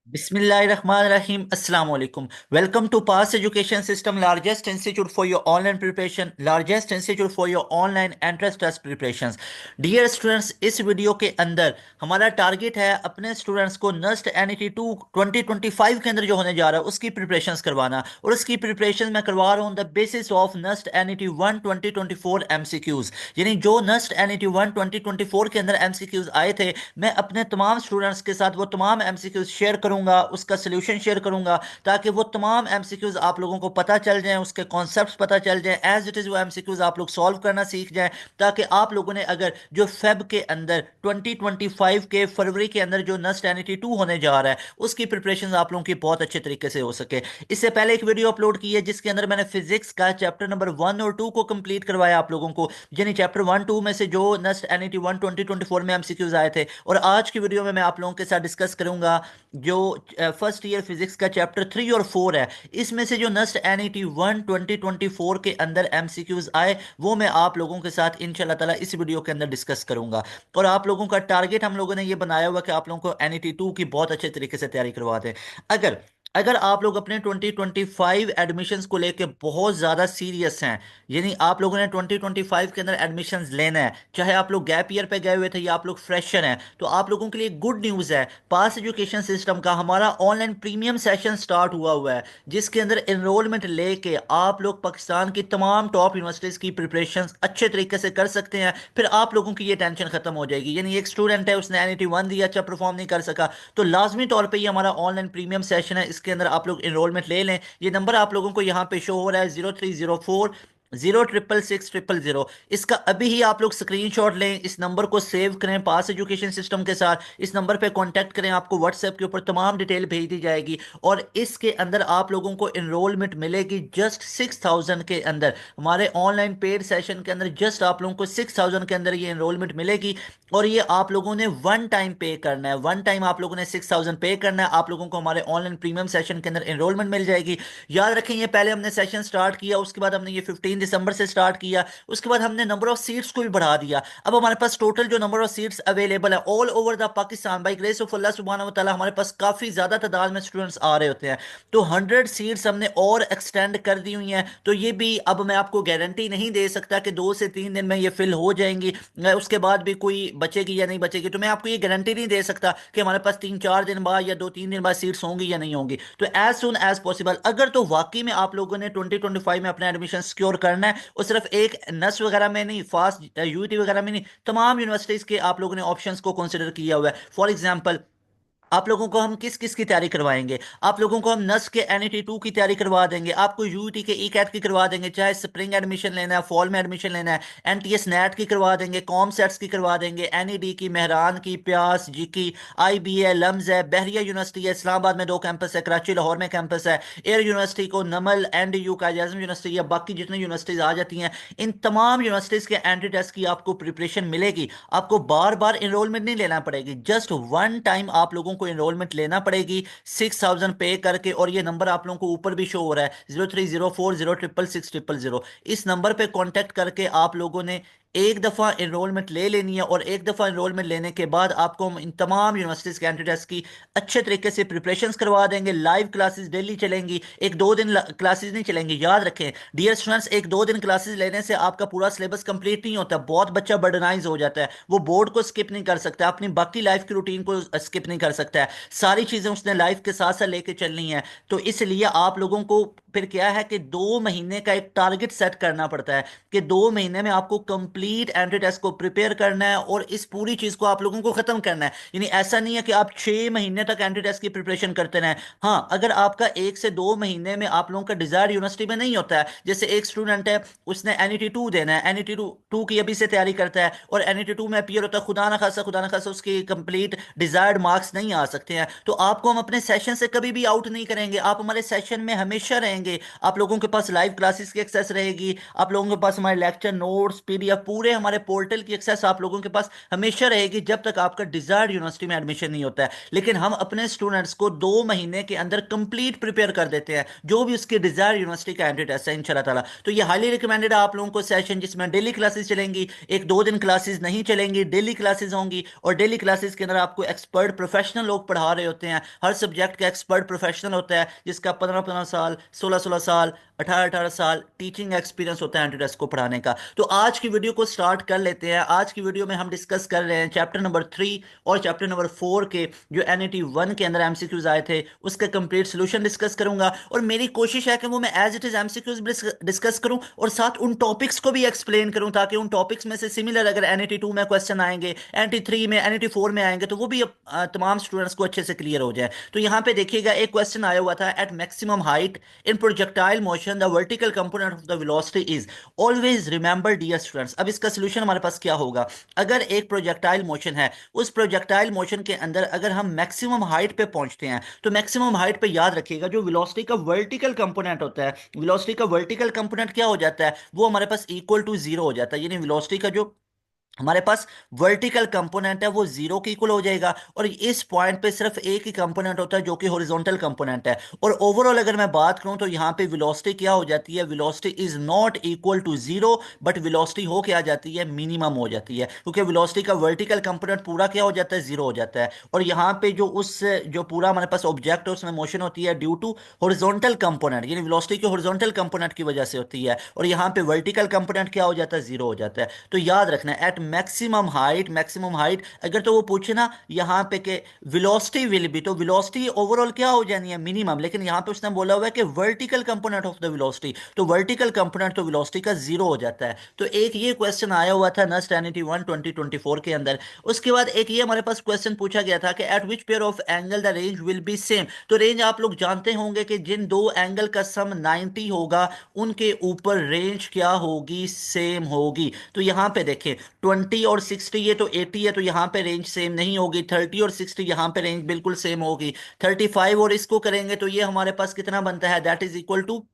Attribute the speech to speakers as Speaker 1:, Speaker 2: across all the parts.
Speaker 1: बिस्मिल्लाहिर्रहमानिर्रहीम अस्सलाम वालेकुम। Welcome to Pass Education System, largest institute for your online preparation, largest institute for your online entrance test preparations. Dear students, इस video के अंदर हमारा target है अपने स्टूडेंट्स को नस्ट एनईटी टू 2025 के अंदर जो होने जा रहा है उसकी प्रिपरेशंस करवाना, और उसकी प्रिपरेशन मैं करवा रहा हूँ the basis of NUST NET one 2024 MCQs. यानी जो नस्ट एनईटी वन 2024 के अंदर एमसीक्यूज आए थे, मैं अपने तमाम स्टूडेंट्स के साथ वो तमाम एमसीक्यूज शेयर करूंगा, उसका सोल्यूशन शेयर करूंगा, ताकि वो तमाम एमसीक्यूज आप लोगों को पता चल जाएं, उसके कॉन्सेप्ट्स पता चल जाएं, एज इट इज़ वो एमसीक्यूज आप लोग सॉल्व करना सीख जाएं, ताकि आप लोगों ने अगर जो फेब के अंदर 2025 के फरवरी के अंदर जो नस्ट एनईटी टू होने जा रहा है उसकी प्रिपरेशन आप लोगों की बहुत अच्छे तरीके से हो सके। इससे पहले एक वीडियो अपलोड की है जिसके अंदर मैंने फिजिक्स का चैप्टर नंबर 1 और 2 को कंप्लीट करवाया आप लोगों को, यानी चैप्टर 1 2 में से जो नस्ट एनईटी वन 2024 में एमसीक्यूज आए थे। और आज की वीडियो में मैं आप लोगों के साथ डिस्कस करूंगा जो फर्स्ट ईयर फिजिक्स का चैप्टर 3 और 4 है, इसमें से जो नस्ट एनईटी वन 2024 के अंदर एमसीक्यूज आए वो मैं आप लोगों के साथ इंशाल्लाह ताला इस वीडियो के अंदर डिस्कस करूंगा। और आप लोगों का टारगेट हम लोगों ने ये बनाया हुआ कि आप लोगों को एनईटी टू की बहुत अच्छे तरीके से तैयारी करवा दें। अगर अगर आप लोग अपने 2025 एडमिशन्स को लेके बहुत ज़्यादा सीरियस हैं, यानी आप लोगों ने 2025 के अंदर एडमिशन्स लेना है, चाहे आप लोग गैप ईयर पे गए हुए थे या आप लोग फ्रेशर हैं, तो आप लोगों के लिए गुड न्यूज़ है। पास एजुकेशन सिस्टम का हमारा ऑनलाइन प्रीमियम सेशन स्टार्ट हुआ है, जिसके अंदर एनरोलमेंट लेके आप लोग पाकिस्तान की तमाम टॉप यूनिवर्सिटीज़ की प्रिपरेशन अच्छे तरीके से कर सकते हैं। फिर आप लोगों की ये टेंशन खत्म हो जाएगी। यानी एक स्टूडेंट है, उसने एनईटी वन दिया, अच्छा परफॉर्म नहीं कर सका, तो लाजमी तौर पे ये हमारा ऑनलाइन प्रीमियम सेशन है, इसके अंदर आप लोग एनरोलमेंट ले लें। ये नंबर आप लोगों को यहाँ पे शो हो रहा है 0304 0 666 0 इसका अभी ही आप लोग स्क्रीनशॉट लें, इस नंबर को सेव करें पास एजुकेशन सिस्टम के साथ, इस नंबर पे कांटेक्ट करें, आपको व्हाट्सएप के ऊपर तमाम डिटेल भेज दी जाएगी। और इसके अंदर आप लोगों को एनरोलमेंट मिलेगी जस्ट 6000 के अंदर। हमारे ऑनलाइन पेड सेशन के अंदर जस्ट आप लोगों को 6000 के अंदर ये एनरोलमेंट मिलेगी। और ये आप लोगों ने वन टाइम पे करना है, वन टाइम आप लोगों ने 6000 पे करना है, आप लोगों को हमारे ऑनलाइन प्रीमियम सेशन के अंदर एनरोलमेंट मिल जाएगी। याद रखें, ये पहले हमने सेशन स्टार्ट किया, उसके बाद हमने ये 15 दिसंबर से स्टार्ट किया, उसके बाद हमने नंबर ऑफ सीट्स को भी बढ़ा दिया। अब हमारे पास टोटल जो नंबर ऑफ सीट्स अवेलेबल है all over the Pakistan, by grace of अल्लाह सुब्हानहू व तआला, हमारे पास काफी ज्यादा तादाद में स्टूडेंट्स आ रहे होते हैं, तो 100 सीट्स हमने और एक्सटेंड कर दी हुई हैं। तो ये भी अब मैं आपको गारंटी नहीं दे सकता कि 2 से 3 दिन में ये फिल हो जाएंगी, उसके बाद भी कोई बचेगी या नहीं बचेगी, तो मैं आपको ये गारंटी नहीं दे सकता कि हमारे पास 3 4 दिन बाद या 2 3 दिन बाद सीट्स होंगी या नहीं होंगी। तो एज सुन एज पॉसिबल, अगर तो वाकई में आप लोगों ने 2025 में अपना एडमिशन सिक्योर करना है, और सिर्फ एक नस वगैरह में नहीं, फास्ट यूटी वगैरह में नहीं, तमाम यूनिवर्सिटीज के आप लोगों ने ऑप्शंस को कंसिडर किया हुआ है। फॉर एग्जांपल, आप लोगों को हम किस किस की तैयारी करवाएंगे? आप लोगों को हम नस के एनईटी टू की तैयारी करवा देंगे, आपको यूईटी के ई कैट की करवा देंगे, चाहे स्प्रिंग एडमिशन लेना है, फॉल में एडमिशन लेना है, एनटीएस नेट की करवा देंगे, कॉम सेट्स की करवा देंगे, एनईडी की, मेहरान की, प्यास जी की, आईबी है, लम्स है, बहरिया यूनिवर्सिटी है, इस्लामाबाद में 2 कैंपस है, कराची लाहौर में कैंपस है, एयर यूनिवर्सिटी को, नमल एंड यू का, आज़म यूनिवर्सिटी या बाकी जितनी यूनिवर्सिटीज आ जाती हैं, इन तमाम यूनिवर्सिटीज के एंट्री टेस्ट की आपको प्रिपरेशन मिलेगी। आपको बार बार इनरोलमेंट नहीं लेना पड़ेगी, जस्ट वन टाइम आप लोगों को इनरोलमेंट लेना पड़ेगी 6000 पे करके। और ये नंबर आप लोगों को ऊपर भी शो हो रहा है 0304 0 666 0 इस नंबर पे कांटेक्ट करके आप लोगों ने एक दफ़ा इनरोलमेंट ले लेनी है। और एक दफ़ा इनरोलमेंट लेने के बाद आपको हम इन तमाम यूनिवर्सिटीज़ के एंट्री टेस्ट की अच्छे तरीके से प्रिपरेशंस करवा देंगे। लाइव क्लासेस डेली चलेंगी, एक दो दिन क्लासेस नहीं चलेंगी। याद रखें डियर स्टूडेंट्स, एक दो दिन क्लासेस लेने से आपका पूरा सिलेबस कंप्लीट नहीं होता, बहुत बच्चा बर्डनाइज हो जाता है, वो बोर्ड को स्किप नहीं कर सकता, अपनी बाकी लाइफ की रूटीन को स्किप नहीं कर सकता है, सारी चीज़ें उसने लाइफ के साथ साथ लेके चलनी है। तो इसलिए आप लोगों को फिर क्या है कि 2 महीने का एक टारगेट सेट करना पड़ता है कि 2 महीने में आपको कंप्लीट एंट्री टेस्ट को प्रिपेयर करना है और इस पूरी चीज को आप लोगों को खत्म करना है। यानी ऐसा नहीं है कि आप 6 महीने तक एंट्री टेस्ट की प्रिपरेशन करते रहें। हाँ, अगर आपका 1 से 2 महीने में आप लोगों का डिजायर यूनिवर्सिटी में नहीं होता है, जैसे एक स्टूडेंट है उसने एनईटी टू देना है, एनईटी टू की अभी से तैयारी करता है और एनईटी टू में अपीयर होता है, खुदा ना खासा उसकी कंप्लीट डिजायर्ड मार्क्स नहीं आ सकते हैं, तो आपको हम अपने सेशन से कभी भी आउट नहीं करेंगे, आप हमारे सेशन में हमेशा रहेंगे। चलेंगे, आप लोगों के पास लाइव क्लासेस की एक्सेस रहेगी, आप लोगों के पास हमारे लेक्चर नोट्स पीडीएफ पूरे हमारे पोर्टल की एक्सेस आप लोगों के पास हमेशा रहेगी जब तक आपका डिजायर्ड यूनिवर्सिटी में एडमिशन नहीं होता है। लेकिन हम अपने स्टूडेंट्स को 2 महीने के अंदर कंप्लीट प्रिपेयर कर देते हैं जो भी उसके डिजायर्ड यूनिवर्सिटी का एंट्री टेस्ट है इंशाल्लाह ताला। तो ये हाईली रिकमेंडेड है आप लोगों को सेशन, जिसमें डेली क्लासेस चलेंगी, एक 2 दिन क्लासेस नहीं चलेंगी, डेली क्लासेस होंगी। और डेली क्लासेस के अंदर आपको एक्सपर्ट प्रोफेशनल लोग पढ़ा रहे होते हैं, हर सब्जेक्ट का एक्सपर्ट प्रोफेशनल होता है जिसका 15-15 साल, 16-16 साल, 18-18 साल टीचिंग एक्सपीरियंस होता है एंट्री टेस्ट को पढ़ाने का। तो आज की वीडियो को स्टार्ट कर लेते हैं। आज की वीडियो में हम डिस्कस कर रहे हैं चैप्टर नंबर 3 और चैप्टर नंबर 4 के जो NET 1 के अंदर एमसीक्यूज आए थे उसका कंप्लीट सोल्यूशन डिस्कस करूंगा। और मेरी कोशिश है कि वो मैं as it is MCQs discuss करूं और साथ उन टॉपिक्स को भी एक्सप्लेन करूं ताकि उन टॉपिक्स में से सिमिलर अगर NET 2 में क्वेश्चन आएंगे, NET 3 में, NET 4 में आएंगे तो वो भी तमाम स्टूडेंट्स को अच्छे से क्लियर हो जाए। तो यहाँ पे देखिएगा एक क्वेश्चन आया हुआ था, at maximum height in projectile motion the vertical component of the velocity is, always remember dear students. अब इसका सोल्यूशन हमारे पास क्या होगा? अगर एक प्रोजेक्टाइल मोशन है, उस प्रोजेक्टाइल मोशन के अंदर अगर हम मैक्सिमम हाइट पे पहुंचते हैं तो मैक्सिमम हाइट पे याद रखिएगा जो वेलोसिटी का वर्टिकल कंपोनेंट होता है, वेलोसिटी का वर्टिकल कंपोनेंट क्या हो जाता है? वो हमारे पास इक्वल टू जीरो हो जाता है। यानी वेलोसिटी का जो हमारे पास वर्टिकल कंपोनेंट है वो जीरो के इक्वल हो जाएगा। और इस पॉइंट पे सिर्फ एक ही कंपोनेंट होता है जो कि हॉरिजॉन्टल कंपोनेंट है। और ओवरऑल अगर मैं बात करूं तो यहाँ पे वेलोसिटी क्या हो जाती है? Velocity is not equal to zero, but velocity हो क्या जाती है? मिनिमम हो जाती है, क्योंकि वेलोसिटी का वर्टिकल कंपोनेंट पूरा क्या हो जाता है? जीरो हो जाता है। और यहाँ पे जो उस जो पूरा हमारे पास ऑब्जेक्ट है उसमें मोशन होती है ड्यू टू हॉरिजॉन्टल कंपोनेंट, यानी वेलोसिटी के हॉरिजॉन्टल कंपोनेंट की वजह से होती है। और यहाँ पे वर्टिकल कंपोनेंट क्या हो जाता है? जीरो हो जाता है। तो याद रखना at maximum height, maximum height अगर तो वो पूछे ना यहाँ पे के वेलोसिटी विल बी, तो वेलोसिटी ओवरऑल क्या हो जानी है? मिनिमम। लेकिन यहाँ पे उसने बोला हुआ है कि vertical component of the velocity, तो वर्टिकल कंपोनेंट तो वेलोसिटी का जीरो हो जाता है। तो एक ये क्वेश्चन आया हुआ था नस्ट NET 1 2024 के अंदर। उसके बाद एक ये हमारे पास क्वेश्चन पूछा गया था कि eight which pair of angle the range will B same. तो रेंज आप लोग जानते होंगे कि जिन दो एंगल का सम 90 होगा उनके ऊपर रेंज क्या होगी? सेम होगी। तो यहाँ पे देखें 20 और 60, ये तो 80 है तो यहाँ पे रेंज सेम नहीं होगी। 30 और 60 यहाँ पे रेंज बिल्कुल सेम होगी। 35 और इसको करेंगे तो ये हमारे पास कितना बनता है? दैट इज इक्वल टू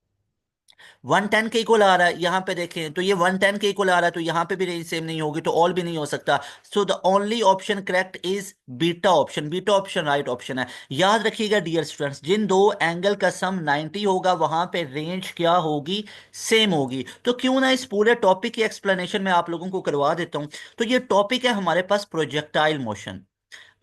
Speaker 1: 110 के इक्वल आ रहा है। यहाँ पे देखें तो ये 110 के इक्वल आ रहा है, तो यहाँ पे भी रेंज सेम नहीं होगी, तो ऑल भी नहीं हो सकता। So the only option correct is beta option. Beta option right option है। याद रखिएगा डियर स्टूडेंट्स, जिन दो एंगल का सम 90 होगा वहां पे रेंज क्या होगी? सेम होगी। तो क्यों ना इस पूरे टॉपिक की एक्सप्लेनेशन में आप लोगों को करवा देता हूं। तो ये टॉपिक है हमारे पास प्रोजेक्टाइल मोशन।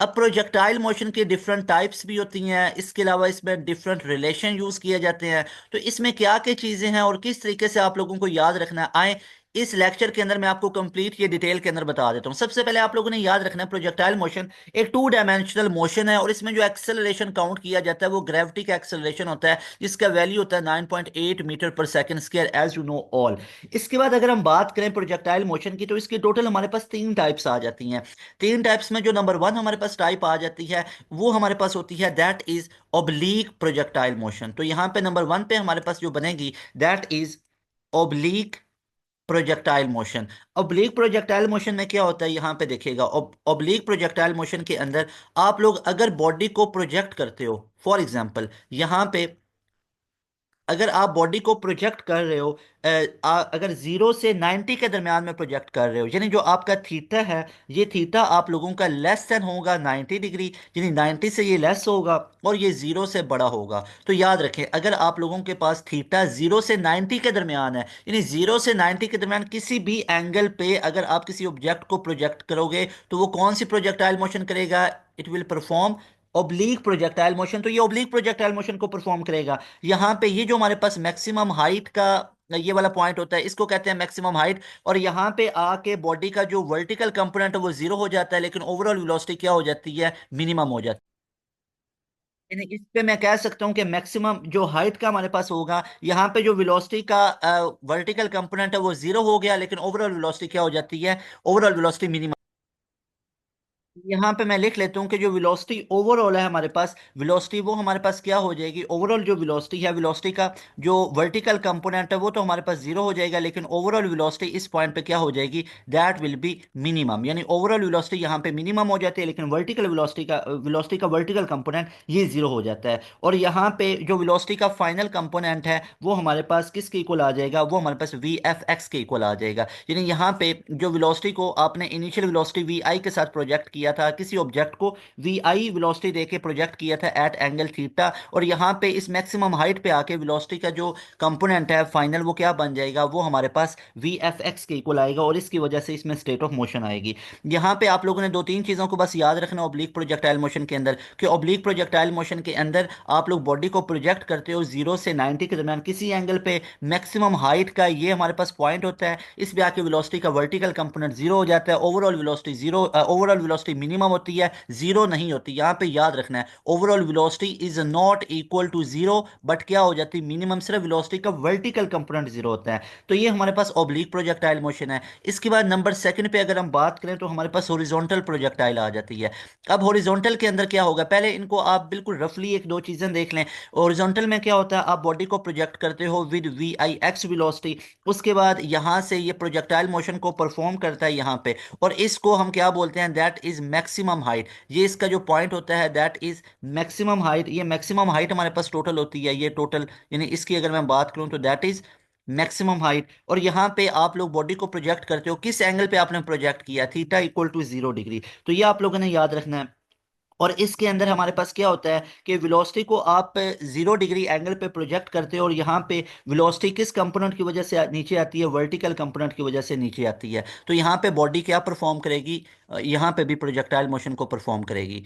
Speaker 1: अब प्रोजेक्टाइल मोशन की डिफरेंट टाइप्स भी होती हैं, इसके अलावा इसमें डिफरेंट रिलेशन यूज किए जाते हैं। तो इसमें क्या क्या चीजें हैं और किस तरीके से आप लोगों को याद रखना है, आए इस लेक्चर के अंदर मैं आपको कंप्लीट ये डिटेल के अंदर बता देता हूं। सबसे पहले आप लोगों ने याद रखना है प्रोजेक्टाइल मोशन एक 2 डायमेंशनल मोशन है और इसमें जो एक्सेलरेशन काउंट किया जाता है वो ग्रेविटी का एक्सेलरेशन होता है जिसका वैल्यू होता है 9.8 मीटर पर second square, as you know all. इसके बाद अगर हम बात करें प्रोजेक्टाइल मोशन की तो इसकी टोटल हमारे पास 3 टाइप्स आ जाती हैं। 3 टाइप्स में जो नंबर 1 हमारे पास टाइप आ जाती है वो हमारे पास होती है that is oblique projectile motion. तो यहां पे नंबर 1 पे हमारे पास जो बनेगी that is oblique projectile motion. Oblique projectile motion में क्या होता है यहां पे देखिएगा, ऑब्लीक प्रोजेक्टाइल मोशन के अंदर आप लोग अगर बॉडी को प्रोजेक्ट करते हो, फॉर एग्जांपल यहां पे अगर आप बॉडी को प्रोजेक्ट कर रहे हो, अगर 0 से 90 के दरमियान में प्रोजेक्ट कर रहे हो, यानी जो आपका थीटा है ये थीटा आप लोगों का लेस देन होगा 90 डिग्री, यानी 90 से ये लेस होगा और ये 0 से बड़ा होगा। तो याद रखें अगर आप लोगों के पास थीटा 0 से 90 के दरमियान है, यानी 0 से 90 के दरमियान किसी भी एंगल पे अगर आप किसी ऑब्जेक्ट को प्रोजेक्ट करोगे तो वो कौन सी प्रोजेक्टाइल मोशन करेगा? It will perform oblique projectile motion. तो ये ओब्लीक प्रोजेक्टाइल मोशन को परफॉर्म करेगा। यहाँ पे ये जो हमारे पास मैक्सिमम हाइट का ये वाला पॉइंट होता है इसको कहते हैं मैक्सिमम हाइट। और यहाँ पे आके बॉडी का जो वर्टिकल कंपोनेंट है वो जीरो हो जाता है, लेकिन ओवरऑल वेलोसिटी क्या हो जाती है? मिनिमम हो जाती है। यानी इस पे मैं कह सकता हूँ कि मैक्सिमम जो हाइट का हमारे पास होगा, यहाँ पे जो वेलोसिटी का वर्टिकल कंपोनेंट है वो जीरो हो गया, लेकिन ओवरऑल वेलोसिटी क्या हो जाती है? Overall velocity minimum. यहाँ पे मैं लिख लेता हूँ कि जो वेलोसिटी ओवरऑल है हमारे पास, वेलोसिटी वो हमारे पास क्या हो जाएगी, ओवरऑल जो वेलोसिटी है, वेलोसिटी का जो वर्टिकल कंपोनेंट है वो तो हमारे पास जीरो हो जाएगा, लेकिन ओवरऑल वेलोसिटी इस पॉइंट पे क्या हो जाएगी, दैट विल बी मिनिमम। यानी ओवरऑल वेलोसिटी यहाँ पे मिनिमम हो जाती है, लेकिन वर्टिकल वर्टिकल कंपोनेंट ये जीरो हो जाता है। और यहाँ पे जो वेलोसिटी का फाइनल कंपोनेंट है वो हमारे पास किसके इक्वल आ जाएगा, वो हमारे पास वी एफ एक्स के इक्वल आ जाएगा। यानी यहाँ पे जो वेलोसिटी को आपने इनिशियल वेलोसिटी वी आई के साथ प्रोजेक्ट किया था, किसी ऑब्जेक्ट को वी आई वेलोसिटी देके प्रोजेक्ट किया था एट एंगल थीटा, और यहाँ पे इस मैक्सिमम हाइट पे आके वेलोसिटी का जो कंपोनेंट है फाइनल वो क्या बन जाएगा, वो हमारे पास वी एफ एक्स के इक्वल आएगा, और इसकी वजह से इसमें स्टेट ऑफ मोशन आएगी। यहाँ पे आप लोगों ने दो तीन चीज़ों को बस याद रखना ऑब्लिक प्रोजेक्टाइल मोशन के अंदर, कि ऑब्लिक प्रोजेक्टाइल मोशन के अंदर आप लोग बॉडी को प्रोजेक्ट करते हो 0 से 90 के दरमियान किसी एंगल पे, मैक्सिमम हाइट का ये हमारे पास पॉइंट होता है, इस पे आके वेलोसिटी का वर्टिकल कंपोनेंट जीरो हो जाता है, overall velocity zero, overall velocity minimum होती है, जीरो नहीं होती। यहाँ पे याद रखना है overall velocity is not equal to zero, but क्या हो जाती है मिनिमम, सिर्फ वेलोसिटी का वर्टिकल कंपोनेंट जीरो होता है। तो ये हमारे पास ऑब्लिक प्रोजेक्टाइल मोशन है। इसके बाद नंबर सेकंड पे अगर हम बात करें तो हमारे पास हॉरिजॉन्टल प्रोजेक्टाइल आ जाती है। अब हॉरिजॉन्टल के अंदर क्या होगा, पहले इनको आप बिल्कुल रफली एक दो चीजें देख लें। हॉरिजॉन्टल में क्या होता है, आप बॉडी को प्रोजेक्ट करते हो with V I X velocity, उसके बाद यहां से ये प्रोजेक्टाइल मोशन को परफॉर्म करता है यहाँ पे, और इसको हम क्या बोलते हैं, दैट इज मैक्सिमम हाइट। ये इसका जो पॉइंट होता है दैट इज मैक्सिमम हाइट। ये मैक्सिमम हाइट हमारे पास टोटल होती है, ये टोटल, यानी इसकी अगर मैं बात करूं तो दैट इज मैक्सिमम हाइट। और यहाँ पे आप लोग बॉडी को प्रोजेक्ट करते हो, किस एंगल पे आपने प्रोजेक्ट किया, थीटा इक्वल टू 0 डिग्री। तो ये आप लोगों ने याद रखना है। और इसके अंदर हमारे पास क्या होता है कि वेलोसिटी को आप 0 डिग्री एंगल पे प्रोजेक्ट करते हो, और यहाँ पे वेलोसिटी किस कंपोनेंट की वजह से नीचे आती है, वर्टिकल कंपोनेंट की वजह से नीचे आती है। तो यहाँ पे बॉडी क्या परफॉर्म करेगी, यहाँ पे भी प्रोजेक्टाइल मोशन को परफॉर्म करेगी।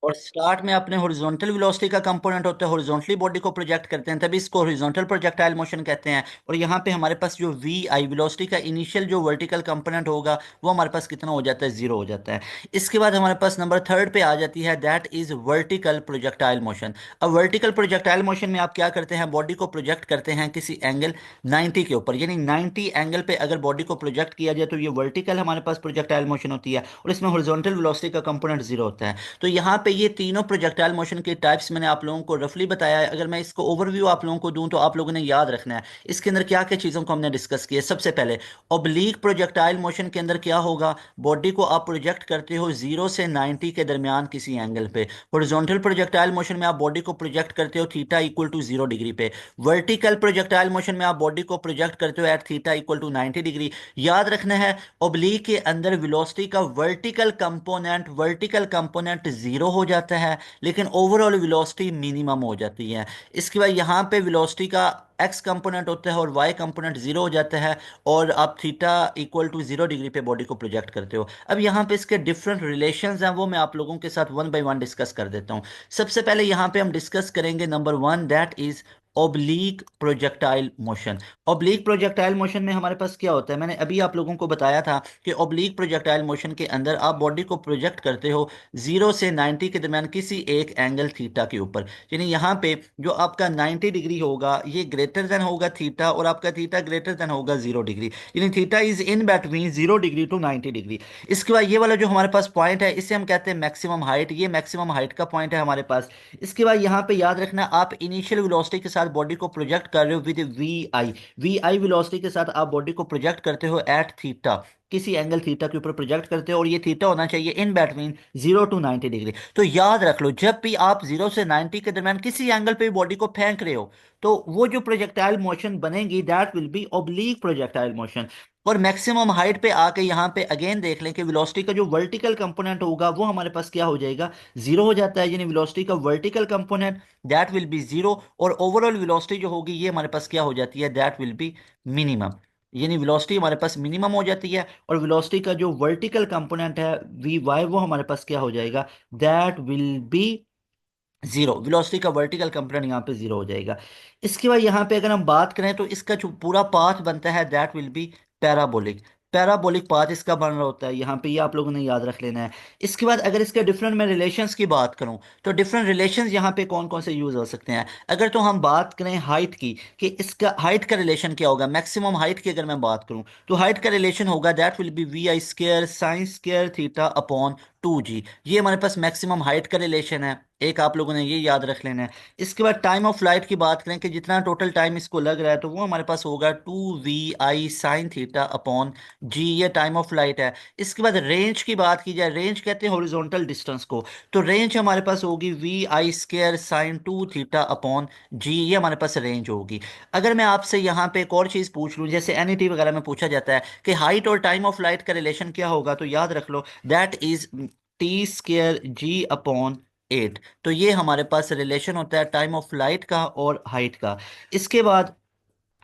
Speaker 1: और स्टार्ट में अपने हॉरिजॉन्टल वेलोसिटी का कंपोनेंट होता है, हॉरिजॉन्टली बॉडी को प्रोजेक्ट करते हैं, तभी इसको हॉरिजॉन्टल प्रोजेक्टाइल मोशन कहते हैं। और यहाँ पे हमारे पास जो वी आई वेलोसिटी का इनिशियल जो वर्टिकल कंपोनेंट होगा वो हमारे पास कितना हो जाता है, जीरो हो जाता है। इसके बाद हमारे पास नंबर थर्ड पे आ जाती है, that is vertical projectile motion. अब वर्टिकल प्रोजेक्टाइल मोशन में आप क्या करते हैं, बॉडी को प्रोजेक्ट करते हैं किसी एंगल 90 के ऊपर, यानी 90 एंगल पे अगर बॉडी को प्रोजेक्ट किया जाए तो ये वर्टिकल हमारे पास प्रोजेक्टाइल मोशन होती है, और इसमें हॉरिजॉन्टल वेलोसिटी का कंपोनेंट जीरो होता है। तो यहाँ पे ये तीनों प्रोजेक्टाइल मोशन के टाइप्स मैंने आप लोगों को रफली बताया है। अगर मैं इसको ओवरव्यू आप लोगों को दूं तो आप लोगों ने याद रखना है इसके अंदर क्या क्या चीज़ों को हमने डिस्कस किया। सबसे पहले ओब्लीक प्रोजेक्टाइल मोशन के अंदर क्या होगा, बॉडी को आप प्रोजेक्ट करते हो 0 से 90 के दरमियान किसी एंगल पे। हॉरिजॉन्टल प्रोजेक्टाइल मोशन में आप बॉडी को प्रोजेक्ट करते हो थीटा इक्वल टू 0 डिग्री पे। वर्टिकल प्रोजेक्टाइल मोशन में आप बॉडी को प्रोजेक्ट करते हो at theta equal to 90 degree. याद रखना है ओब्लीक के अंदर वेलोसिटी का वर्टिकल कंपोनेंट जीरो हो जाता है, लेकिन ओवरऑल वेलोसिटी मिनिमम हो जाती है। इसके बाद यहाँ पे वेलोसिटी का एक्स कंपोनेंट होता है और वाई कंपोनेंट जीरो हो जाता है, और आप थीटा इक्वल टू 0 डिग्री पे बॉडी को प्रोजेक्ट करते हो। अब यहाँ पे इसके डिफरेंट रिलेशंस हैं, वो मैं आप लोगों के साथ वन बाय वन डिस्कस कर देता हूँ। सबसे पहले यहाँ पे हम डिस्कस करेंगे number one, that is oblique projectile motion. Oblique projectile motion में हमारे पास क्या होता है, मैंने अभी आप लोगों को बताया था कि ओब्लीक प्रोजेक्टाइल मोशन के अंदर आप बॉडी को प्रोजेक्ट करते हो 0 से 90 के दरमियान किसी एक एंगल थीटा के ऊपर। यानी यहाँ पे जो आपका 90 डिग्री होगा ये ग्रेटर देन होगा थीटा, और आपका थीटा ग्रेटर देन होगा 0 डिग्री, यानी theta is in between 0 degree to 90 degree. इसके बाद ये वाला जो हमारे पास पॉइंट है इसे हम कहते हैं मैक्सिमम हाइट, ये मैक्सिमम हाइट का पॉइंट है हमारे पास। इसके बाद यहाँ पे याद रखना आप इनिशियल वेलोसिटी के साथ बॉडी को प्रोजेक्ट कर रहे हो विद वी आई वेलोसिटी के साथ आप बॉडी को प्रोजेक्ट करते हो एट थीटा, किसी एंगल थीटा के ऊपर प्रोजेक्ट करते हो, और ये थीटा होना चाहिए इन बिटवीन 0 to 90 डिग्री। तो याद रख लो जब भी आप 0 से 90 के दरमियान किसी एंगल पे बॉडी को फेंक रहे हो तो वो जो प्रोजेक्टाइल मोशन बनेगी that will be oblique projectile motion. और मैक्सिमम हाइट पे आके यहाँ पे अगेन देख लें कि वेलोसिटी का जो वर्टिकल कंपोनेंट होगा वो हमारे पास क्या हो जाएगा, जीरो हो जाता है, यानी वेलोसिटी का vertical component that will B zero, और ओवरऑल वेलोसिटी जो होगी ये हमारे पास क्या हो जाती है, दैट विल बी मिनिमम। यानी वेलोसिटी हमारे पास मिनिमम हो जाती है, और वेलोसिटी का जो वर्टिकल कंपोनेंट है वी वाई वो हमारे पास क्या हो जाएगा, that will B zero. Velocity का वर्टिकल कंपोनेंट यहाँ पे जीरो हो जाएगा। इसके बाद यहाँ पे अगर हम बात करें तो इसका जो पूरा पाथ बनता है that will B parabolic. Parabolic path इसका बन रहा होता है यहाँ पे, ये आप लोगों ने याद रख लेना है। इसके बाद अगर इसके डिफरेंट मैं रिलेशंस की बात करूँ, तो डिफरेंट रिलेशंस यहाँ पे कौन कौन से यूज हो सकते हैं। अगर तो हम बात करें हाइट की, कि इसका हाइट का रिलेशन क्या होगा, मैक्सिमम हाइट की अगर मैं बात करूँ, तो हाइट का रिलेशन होगा that will be V I square sine square theta upon 2g। ये हमारे पास मैक्सिमम हाइट का रिलेशन है, एक आप लोगों ने ये याद रख लेना है। इसके बाद टाइम ऑफ फ्लाइट की बात करें कि जितना टोटल टाइम इसको लग रहा है, तो वो हमारे पास होगा 2vi sine theta upon G, ये टाइम ऑफ फ्लाइट है। इसके बाद रेंज की बात की जाए, रेंज कहते हैं हॉरिजॉन्टल डिस्टेंस को, तो रेंज हमारे पास होगी V I square sine 2 theta upon G, ये हमारे पास रेंज होगी। अगर मैं आपसे यहाँ पे एक और चीज़ पूछ लूँ, जैसे एनईटी वगैरह में पूछा जाता है कि हाइट और टाइम ऑफ फ्लाइट का रिलेशन क्या होगा, तो याद रख लो दैट इज T² G/8। तो ये हमारे पास रिलेशन होता है टाइम ऑफ फ्लाइट का और हाइट का। इसके बाद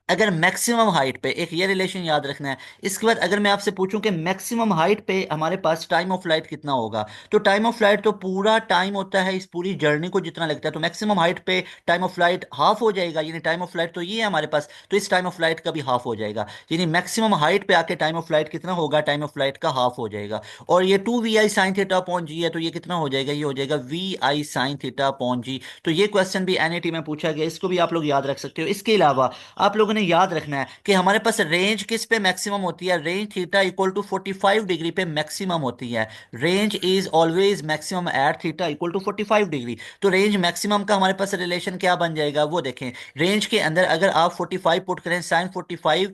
Speaker 1: अगर मैक्सिमम हाइट पे, एक ये रिलेशन याद रखना है। इसके बाद अगर मैं आपसे पूछूं कि मैक्सिमम हाइट पे हमारे पास टाइम ऑफ फ्लाइट कितना होगा, तो टाइम ऑफ फ्लाइट तो पूरा टाइम होता है इस पूरी जर्नी को जितना लगता है, तो मैक्सिमम हाइट पे टाइम ऑफ फ्लाइट हाफ हो जाएगा, यानी टाइम ऑफ फ्लाइट तो ये है हमारे पास, तो इस टाइम ऑफ फ्लाइट का भी हाफ हो जाएगा। यानी मैक्सिमम हाइट पे आके टाइम ऑफ फ्लाइट कितना होगा, टाइम ऑफ फ्लाइट का हाफ हो जाएगा। और ये 2vi sin θ/g है, तो ये कितना हो जाएगा, ये हो जाएगा vi sin θ/g। तो ये क्वेश्चन भी एनईटी में पूछा गया, इसको भी आप लोग याद रख सकते हो। इसके अलावा आप लोगों ने याद रखना है कि हमारे पास रेंज किस पे मैक्सिमम होती है, range theta equal to 45 degree पे मैक्सिमम होती है। Range is always maximum at theta equal to 45 degree. तो रेंज मैक्सिमम का हमारे पास रिलेशन क्या बन जाएगा, वो देखें। रेंज के अंदर अगर आप 45 पुट करें, साइन 45,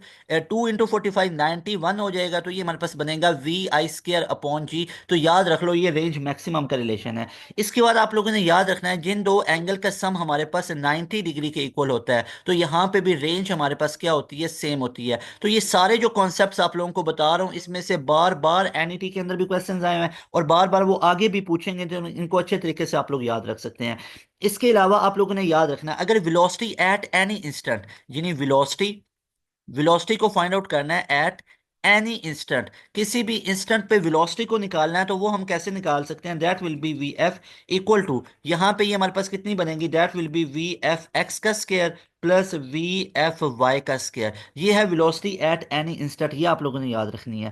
Speaker 1: 2 × 45 91 हो जाएगा, तो ये हमारे पास बनेगा वी आई स्क्र अपॉन जी। तो याद रख लो ये रेंज मैक्सिमम का रिलेशन है। इसके बाद आप लोगों ने याद रखना है जिन दो एंगल का सम हमारे पास 90 डिग्री के इक्वल होता है, तो यहाँ पे भी रेंज हमारे पास क्या होती है, सेम होती है। तो ये सारे जो कॉन्सेप्ट्स आप लोगों को बता रहा हूँ, इसमें से बार बार एनईटी के अंदर भी क्वेश्चंस आए हुए हैं और बार बार वो आगे भी पूछेंगे, तो इनको अच्छे तरीके से आप लोग याद रख सकते हैं। इसके अलावा आप लोगों ने याद रखना है अगर वेलोसिटी एट एनी इंस्टेंट, यानी वेलोसिटी वेलोसिटी को फाइंड आउट करना है एट एनी इंस्टेंट, किसी भी इंस्टेंट पे वेलोसिटी को निकालना है, तो वो हम कैसे निकाल सकते हैं, that will be V F equal to, यहाँ पे ये हमारे पास कितनी बनेगी, that will be V F X का square plus V F Y का स्क्वायर। ये है वेलोसिटी एट एनी इंस्टेंट, ये आप लोगों ने याद रखनी है।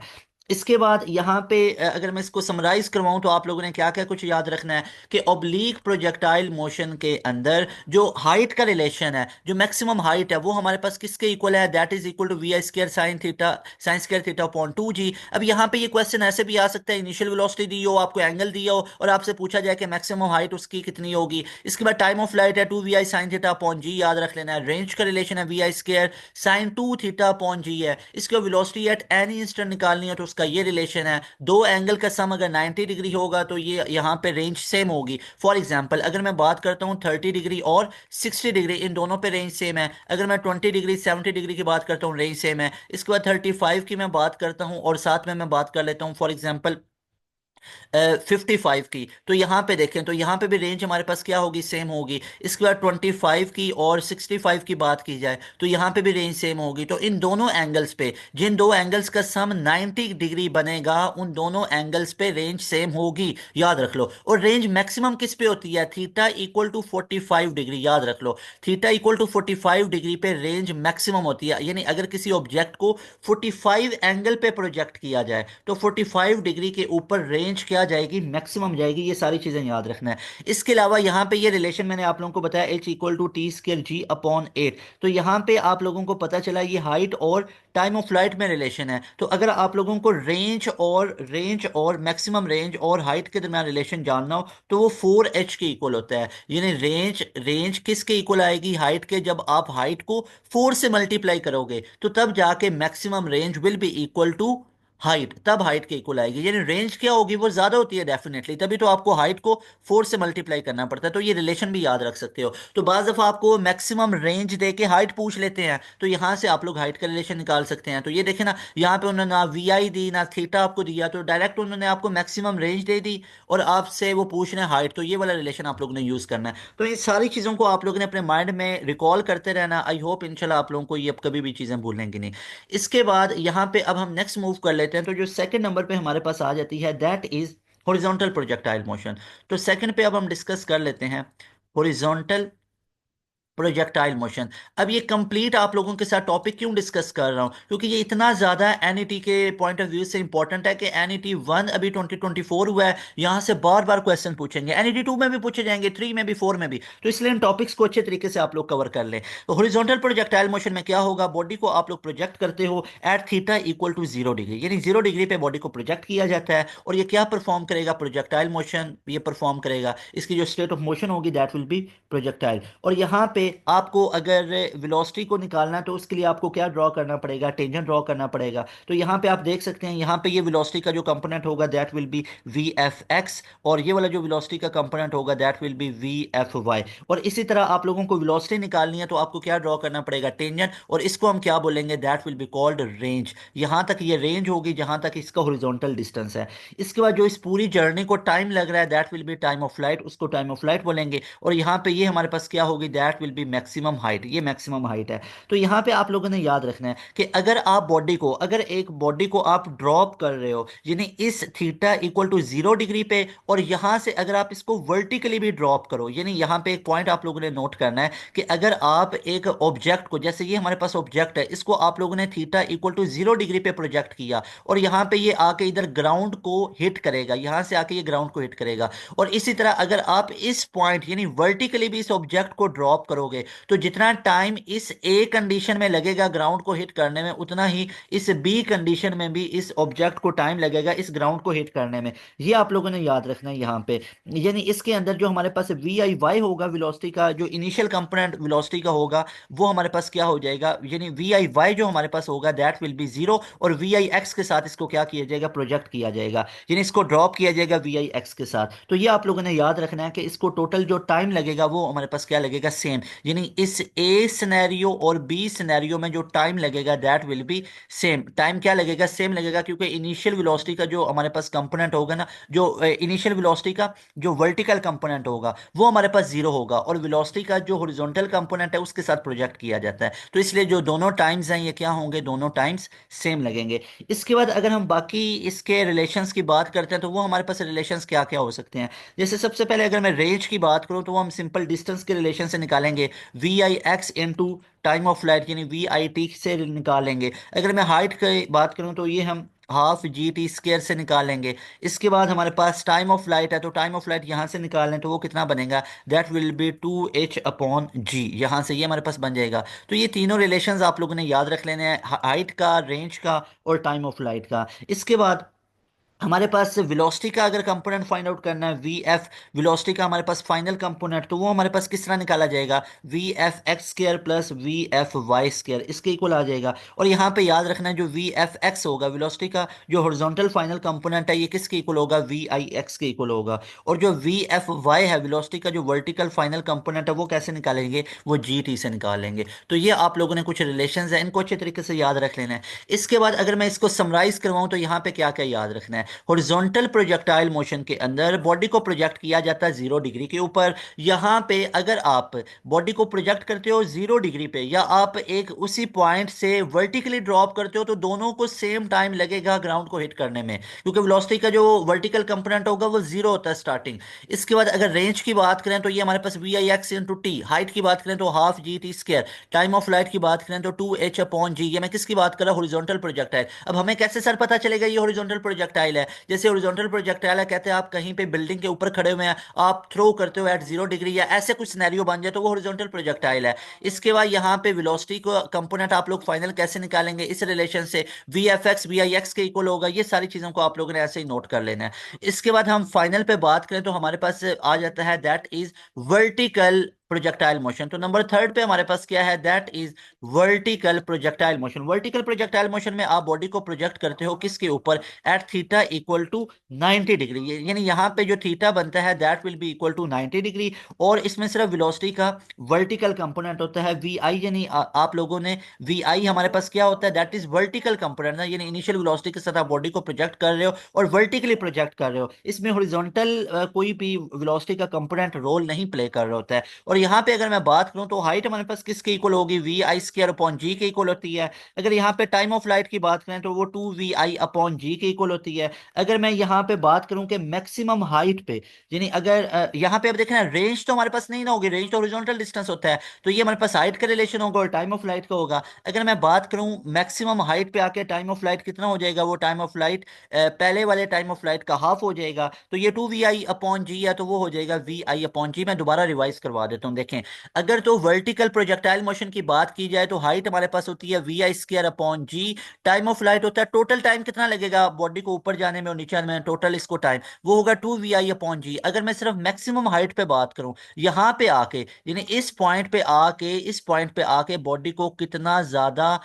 Speaker 1: इसके बाद यहाँ पे अगर मैं इसको समराइज करवाऊं, तो आप लोगों ने क्या क्या कुछ याद रखना है कि ऑब्लीक प्रोजेक्टाइल मोशन के अंदर जो हाइट का रिलेशन है, जो मैक्सिमम हाइट है, वो हमारे पास किसके इक्वल है, that is equal to V I square sine square theta upon 2g। अब यहाँ पे ये क्वेश्चन ऐसे भी आ सकता है, इनिशियल वेलोसिटी दी हो, आपको एंगल दिया हो और आपसे पूछा जाए कि मैक्सिमम हाइट उसकी कितनी होगी। इसके बाद टाइम ऑफ फ्लाइट है 2vi sin θ/g, याद रख लेना है। रेंज का रिलेशन है we I square sign 2 θ/g है। इसके वेलोसिटी एट एनी इंस्टेंट निकालनी है, तो उसका ये रिलेशन है। दो एंगल का सम अगर 90 डिग्री होगा, तो ये यहाँ पे रेंज सेम होगी। फॉर एग्जांपल अगर मैं बात करता हूँ 30 डिग्री और 60 डिग्री, इन दोनों पे रेंज सेम है। अगर मैं 20 डिग्री 70 डिग्री की बात करता हूँ, रेंज सेम है। इसके बाद 35 की मैं बात करता हूँ और साथ में मैं बात कर लेता हूँ फॉर एग्जांपल 55 की, तो यहाँ पे देखें तो यहाँ पे भी रेंज हमारे पास क्या होगी, सेम होगी। इसके बाद 25 की और 65 की बात की जाए, तो यहाँ पे भी रेंज सेम होगी। तो इन दोनों एंगल्स पे, जिन दो एंगल्स का सम 90 डिग्री बनेगा, उन दोनों एंगल्स पे रेंज सेम होगी, याद रख लो। और रेंज मैक्सिमम किस पे होती है, थीटा इक्वल टू 45 डिग्री, याद रख लो। थीटा इक्वल टू 45 डिग्री पे रेंज मैक्सिमम होती है, यानी अगर किसी ऑब्जेक्ट को 45 एंगल पे प्रोजेक्ट किया जाए, तो 45 डिग्री के ऊपर रेंज क्या जाएगी, मैक्सिमम जाएगी। ये सारी चीजें याद रखना है। इसके अलावा यहाँ पे ये रिलेशन मैंने आप लोगों को बताया एच इक्वल टू T²G/8। तो यहाँ पे आप लोगों को पता चला ये हाइट और टाइम ऑफ फ्लाइट में रिलेशन है। तो अगर आप लोगों को रेंज और मैक्सिमम रेंज और हाइट के दरमियान रिलेशन जानना हो, तो वो 4h के इक्वल होता है। यानी रेंज रेंज किसके इक्वल आएगी, हाइट के। जब आप हाइट को 4 से मल्टीप्लाई करोगे, तो तब जाके maximum range will be equal to height, तब हाइट के इक्वल आएगी। यानी रेंज क्या होगी, वो ज्यादा होती है डेफिनेटली, तभी तो आपको हाइट को 4 से मल्टीप्लाई करना पड़ता है। तो ये रिलेशन भी याद रख सकते हो। तो बाज दफा आपको मैक्सिमम रेंज दे के हाइट पूछ लेते हैं, तो यहां से आप लोग हाइट का रिलेशन निकाल सकते हैं। तो ये देखे ना, यहाँ पे उन्होंने ना वी आई दी ना थीटा आपको दिया, तो डायरेक्ट उन्होंने आपको मैक्सिमम रेंज दे दी और आपसे वो पूछ रहे हैं हाइट, तो ये वाला रिलेशन आप लोग ने यूज करना है। तो ये सारी चीजों को आप लोगों ने अपने माइंड में रिकॉल करते रहना। आई होप इंशाल्लाह आप लोगों को ये अब कभी भी चीजें भूलेंगी नहीं। इसके बाद यहाँ पे अब हम नेक्स्ट मूव कर लेते हैं। तो जो सेकंड नंबर पे हमारे पास आ जाती है that is horizontal projectile motion. तो सेकंड पे अब हम डिस्कस कर लेते हैं हॉरिजॉन्टल प्रोजेक्टाइल मोशन। अब ये कंप्लीट आप लोगों के साथ टॉपिक क्यों डिस्कस कर रहा हूँ, क्योंकि ये इतना ज़्यादा एनईटी के पॉइंट ऑफ व्यू से इंपॉर्टेंट है कि एनईटी 1 अभी 2024 हुआ है, यहाँ से बार बार क्वेश्चन पूछेंगे, एनईटी 2 में भी पूछे जाएंगे, 3 में भी, 4 में भी। तो इसलिए इन टॉपिक्स को अच्छे तरीके से आप लोग कवर कर लें। तो हॉरिजॉन्टल प्रोजेक्टाइल मोशन में क्या होगा, बॉडी को आप लोग प्रोजेक्ट करते हो at theta equal to 0 degree, यानी 0 डिग्री पे बॉडी को प्रोजेक्ट किया जाता है, और ये क्या परफॉर्म करेगा, प्रोजेक्टाइल मोशन ये परफॉर्म करेगा। इसकी जो स्टेट ऑफ मोशन होगी दैट विल बी प्रोजेक्टाइल। और यहाँ पे आपको अगर वेलोसिटी को निकालना है तो उसके लिए आपको क्या ड्रॉ करना पड़ेगा, टेंजेंट ड्रॉ करना पड़ेगा। तो यहाँ पे आप देख सकते हैं, यहाँ पे ये वेलोसिटी का जो कंपोनेंट होगा that will be V F X, और ये वाला जो वेलोसिटी का कंपोनेंट होगा that will be V F Y. और इसी तरह आप लोगों को वेलोसिटी निकालनी है तो आपको क्या ड्रॉ करना पड़ेगा, टेंजेंट, और इसको हम क्या बोलेंगे, that will be called range. यहाँ तक ये रेंज होगी जहाँ तक इसका हॉरिजॉन्टल डिस्टेंस है। इसके बाद जो इस पूरी जर्नी को टाइम लग रहा है that will B time of flight, उसको टाइम ऑफ फ्लाइट बोलेंगे। और यहाँ पे ये हमारे पास क्या होगी, that will B maximum height, ये मैक्सिमम हाइट है। तो यहाँ पे आप लोगों ने याद रखना है कि अगर आप बॉडी को, अगर एक बॉडी को आप ड्रॉप कर रहे हो यानी इस थीटा इक्वल टू 0 डिग्री पे, और यहाँ से अगर आप इसको वर्टिकली भी ड्रॉप करो, यानी यहाँ पे एक पॉइंट आप लोगों ने नोट करना है कि अगर आप एक ऑब्जेक्ट को, जैसे ये हमारे पास ऑब्जेक्ट है, इसको आप लोगों ने थीटा इक्वल टू 0 डिग्री पे प्रोजेक्ट किया, और यहाँ पे ये आके इधर ग्राउंड को हिट करेगा, यहाँ से आके ये ग्राउंड को हिट करेगा। और इसी तरह अगर आप इस पॉइंट यानी वर्टिकली भी इस ऑब्जेक्ट को ड्रॉप करोगे तो जितना टाइम इस ए कंडीशन में लगेगा ग्राउंड को हिट करने में, उतना ही इस बी कंडीशन में भी इस ऑब्जेक्ट को टाइम लगेगा इस ग्राउंड को हिट करने में। ये आप लोगों ने याद रखना है यहाँ पे। यानी इसके अंदर जो हमारे पास वी आई वाई होगा, वेलोसिटी का जो इनिशियल कंपोनेंट वेलोसिटी का होगा, वो हमारे पास क्या हो जाएगा, यानी वी आई वाई जो हमारे पास होगा दैट विल बी 0, और वी आई एक्स के साथ इसको क्या किया जाएगा, प्रोजेक्ट किया जाएगा, यानी इसको ड्रॉप किया जाएगा वी आई एक्स के साथ। तो ये आप लोगों ने याद रखना है कि इसको टोटल जो टाइम लगेगा वो हमारे पास क्या लगेगा, सेम, यानी इस ए सिनेरियो और बी सिनेरियो में जो टाइम लगेगा that will B same. Time क्या लगेगा, सेम लगेगा, क्योंकि इनिशियल वेलोसिटी का जो हमारे पास कंपोनेंट होगा ना, जो इनिशियल वेलोसिटी का जो वर्टिकल कंपोनेंट होगा वो हमारे पास 0 होगा, और वेलोसिटी का जो हॉरिजॉन्टल कंपोनेंट है उसके साथ प्रोजेक्ट किया जाता है। तो इसलिए जो दोनों टाइम्स हैं ये क्या होंगे, दोनों टाइम्स सेम लगेंगे। इसके बाद अगर हम बाकी इसके रिलेशंस की बात करते हैं तो वो हमारे पास रिलेशंस क्या क्या हो सकते हैं। जैसे सबसे पहले अगर मैं रेंज की बात करूं तो वो हम सिंपल डिस्टेंस के रिलेशन से निकालेंगे, V I X into time of flight, यानी वी आई टी से निकालेंगे। अगर मैं हाइट की बात करूं तो ये हम हाफ जी टी स्क्वायर से निकालेंगे। इसके बाद हमारे पास टाइम ऑफ फ्लाइट है, तो टाइम ऑफ फ्लाइट यहाँ से निकालें तो वो कितना बनेगा, that will be 2h upon G, यहाँ से ये हमारे पास बन जाएगा। तो ये तीनों रिलेशंस आप लोगों ने याद रख लेने हैं, हाइट का, रेंज का और टाइम ऑफ फ्लाइट का। इसके बाद हमारे पास वेलोसिटी का अगर कंपोनेंट फाइंड आउट करना है, वी एफ, वेलोसिटी का हमारे पास फाइनल कंपोनेंट, तो वो हमारे पास किस तरह निकाला जाएगा, V F X square plus V F Y square, इसके इक्वल आ जाएगा। और यहाँ पे याद रखना है जो वी एफ एक्स होगा वेलोसिटी का जो हॉरिजॉन्टल फाइनल कंपोनेंट है, ये किसके इक्वल होगा, वी आई एक्स के इक्वल होगा। और जो वी एफ वाई है वेलोसिटी का जो वर्टिकल फाइनल कंपोनेंट है, वो कैसे निकालेंगे, वो जी टी से निकालेंगे। तो ये आप लोगों ने कुछ रिलेशंस है, इनको अच्छे तरीके से याद रख लेना है। इसके बाद अगर मैं इसको समराइज करवाऊं तो यहाँ पे क्या क्या याद रखना है, हॉरिजॉन्टल प्रोजेक्टाइल मोशन के अंदर बॉडी को प्रोजेक्ट किया जाता है 0 डिग्री के ऊपर। यहाँ पे अगर आप बॉडी को प्रोजेक्ट करते हो 0 डिग्री पे, या आप एक उसी पॉइंट से वर्टिकली ड्रॉप करते हो, तो दोनों को सेम टाइम लगेगा ग्राउंड को हिट करने में, क्योंकि वेलोसिटी का जो वर्टिकल कंपोनेंट होगा वो 0 होता है स्टार्टिंग। इसके बाद अगर रेंज की बात करें तो ये हमारे पास V I X into T, height की बात करें तो half G T square, time of flight की बात करें तो 2h अपॉन जी। ये मैं किसकी बात कर रहा हूँ, हॉरिजॉन्टल प्रोजेक्टाइल। अब हमें कैसे सर पता चलेगा ये हॉरिजॉन्टल प्रोजेक्टाइल है, जैसे हॉरिजॉन्टल प्रोजेक्टाइल है, कहते हैं आप कहीं पे बिल्डिंग के ऊपर खड़े हुए हैं, आप थ्रो करते हो एट 0 डिग्री, या ऐसे कुछ सिनेरियो बन जाए तो वो हॉरिजॉन्टल प्रोजेक्टाइल है। इसके बाद यहाँ पे वेलोसिटी को कंपोनेंट आप लोग फाइनल कैसे निकालेंगे, इस रिलेशन से V F X V I X के इक्वल होगा। ये सारी चीजों को आप लोगों ने ऐसे ही नोट कर लेना है। इसके बाद हम फाइनल पे बात करें तो हमारे पास आ जाता है that is vertical projectile motion. तो नंबर थर्ड पे हमारे पास क्या है, that is vertical projectile motion. Vertical projectile motion में आप बॉडी को प्रोजेक्ट करते हो किसके ऊपर, at theta equal to 90 degree, यानी यहाँ पे जो थीटा बनता है that will be equal to 90 degree. और इसमें सिर्फ वेलोसिटी का वर्टिकल कंपोनेंट होता है वी आई, यानी आप लोगों ने वी आई हमारे पास क्या होता है, दैट इज वर्टिकल कंपोनेंट ना, यानी इनिशियल वेलोसिटी के साथ आप बॉडी को प्रोजेक्ट कर रहे हो और वर्टिकली प्रोजेक्ट कर रहे हो, इसमें हॉरिजॉन्टल कोई भी वेलोसिटी का कंपोनेंट रोल नहीं प्ले कर रहा होता है। और और यहाँ पे अगर मैं बात करूँ तो हाइट हमारे पास किसके इक्वल होगी, वी आई स्क्र अपॉन जी के इक्वल होती है। अगर यहाँ पे टाइम ऑफ लाइट की बात करें तो वो 2 VI अपॉन जी के इक्वल होती है। अगर मैं यहाँ पे बात करूँ कि मैक्सिमम हाइट पे, यानी अगर यहाँ पे अब देखना रेंज तो हमारे पास नहीं ना होगी, रेंज तो हॉरिजॉन्टल डिस्टेंस होता है, तो ये हमारे पास हाइट का रिलेशन होगा और टाइम ऑफ लाइट का होगा। अगर मैं बात करूँ मैक्सिमम हाइट पे आके टाइम ऑफ लाइट कितना हो जाएगा, वो टाइम ऑफ लाइट पहले वाले टाइम ऑफ लाइट का हाफ हो जाएगा, तो ये 2 VI अपॉन जी या तो वो हो जाएगा VI अपॉन जी। मैं दोबारा रिवाइज करवा देता हूँ, देखें। अगर तो वर्टिकल प्रोजेक्टाइल मोशन की बात की जाए तो हाइट हमारे पास होती है VI square upon G. Time of light होता है, टोटल टाइम कितना लगेगा बॉडी को ऊपर जाने में और नीचे आने में, टोटल इसको टाइम, वो होगा 2 VI अपॉन जी। अगर मैं सिर्फ मैक्सिमम हाइट पे बात करूं, यहाँ पे आके, यानी इस पॉइंट पे आके बॉडी को कितना ज्यादा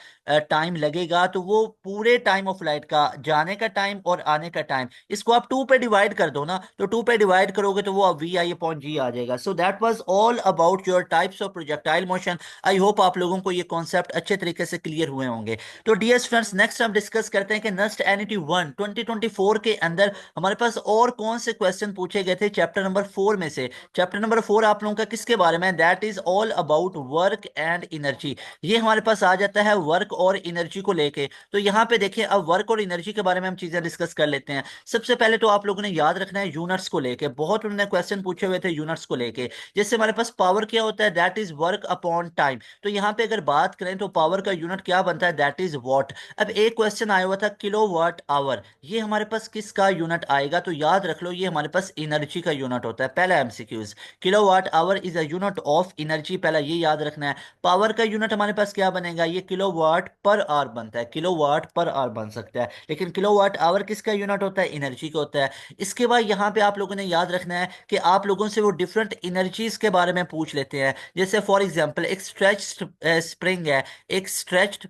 Speaker 1: टाइम लगेगा, तो वो पूरे टाइम ऑफ लाइट का जाने का टाइम और आने का टाइम, इसको आप 2 पे डिवाइड कर दो ना, तो 2 पे डिवाइड करोगे तो वो अब VI अपॉन जी आ जाएगा। So that was all about your types of projectile motion. I hope आप लोगों को ये कॉन्सेप्ट अच्छे तरीके से क्लियर हुए होंगे। तो डियर स्टूडेंट्स, नेक्स्ट हम डिस्कस करते हैं कि नेक्स्ट एनईटी 1 2024 के अंदर हमारे पास और कौन से क्वेश्चन पूछे गए थे चैप्टर नंबर 4 में से। चैप्टर नंबर 4 आप लोगों का किसके बारे में, that is all about work and energy. ये हमारे पास आ जाता है वर्क और एनर्जी को लेके। तो यहाँ पे देखिए, अब वर्क और एनर्जी के बारे में हम चीजें डिस्कस कर लेते हैं। सबसे पहले तो आप लोगों ने याद रखना है यूनिट्स को लेके, बहुत उन्होंने क्वेश्चन पूछे हुए थे यूनिट्स को लेके। जैसे हमारे पास पावर क्या होता है, that is work upon time. तो यहाँ पे अगर बात करें तो पावर का यूनिट क्या बनता है, दैट इज वॉट। अब एक क्वेश्चन आया हुआ था किलो वाट आवर, ये हमारे पास किसका यूनिट आएगा, तो याद रख लो ये हमारे पास एनर्जी का यूनिट होता है। पहला MCQs, kilo watt hour is a unit of energy, पहला ये याद रखना है। पावर का यूनिट हमारे पास क्या बनेगा, ये किलो वाट पर आवर बनता है, किलो वाट पर आवर बन सकता है, लेकिन किलो वाट आवर किसका यूनिट होता है, एनर्जी का होता है। इसके बाद यहाँ पे आप लोगों ने याद रखना है कि आप लोगों से वो डिफरेंट एनर्जीज के बारे में पूछ लेते हैं। जैसे फॉर एग्जांपल एक स्ट्रेच स्प्रिंग है, एक स्ट्रेच्ड